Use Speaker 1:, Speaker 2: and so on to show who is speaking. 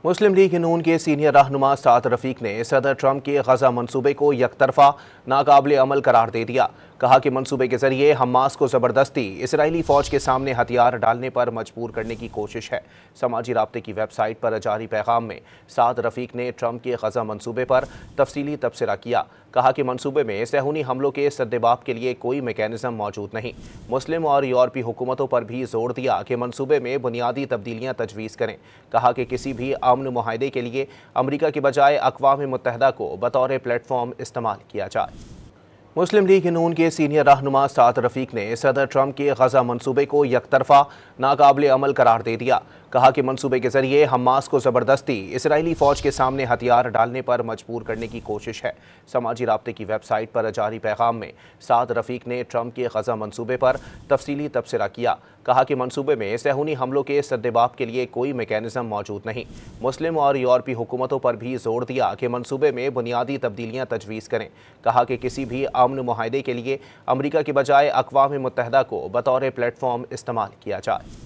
Speaker 1: मुस्लिम league नून के senior रहनुमा साद रफीक ने सदर ट्रंप के गजा मंसूबे को यकतरफा नाकाबिल अमल करार दे दिया। कहा कि मंसूबे के जरिए हमास को ज़बरदस्ती इसराइली फ़ौज के सामने हथियार डालने पर मजबूर करने की कोशिश है। समाजी राब्ते की वेबसाइट पर जारी पैगाम में साद रफीक ने ट्रंप के गजा मंसूबे पर तफसीली तबसरा किया। कहा कि मंसूबे में सहूनी हमलों के सद्देबाप के लिए कोई मैकेनिज़्म मौजूद नहीं। मुस्लिम और यूरोपी हुकूमतों पर भी जोर दिया कि मंसूबे में बुनियादी तब्दीलियाँ तजवीज़ करें। कहा कि किसी भी अमन मुआहदे के लिए अमरीका के बजाय अक़वाम मुत्तहिदा को बतौर प्लेटफॉर्म इस्तेमाल किया जाए। मुस्लिम लीग नून के सीनियर रहनुमा साद रफीक ने सदर ट्रंप के गजा मंसूबे को यकतरफा नाकाबिल अमल करार दे दिया। कहा कि मंसूबे के जरिए हमास को ज़बरदस्ती इसराइली फ़ौज के सामने हथियार डालने पर मजबूर करने की कोशिश है। समाजी राब्ते की वेबसाइट पर जारी पैगाम में साद रफीक ने ट्रंप के गजा मंसूबे पर तफसीली तबसरा किया। कहा कि मंसूबे में सहूनी हमलों के सद्देबाप के लिए कोई मैकेनिज़्म मौजूद नहीं। मुस्लिम और यूरोपी हुकूमतों पर भी जोर दिया कि मंसूबे में बुनियादी तब्दीलियाँ तजवीज़ करें। कहा कि किसी भी अमन मुआहदे के लिए अमरीका के बजाय अक़वाम मुत्तहिदा को बतौर प्लेटफॉर्म इस्तेमाल किया जाए।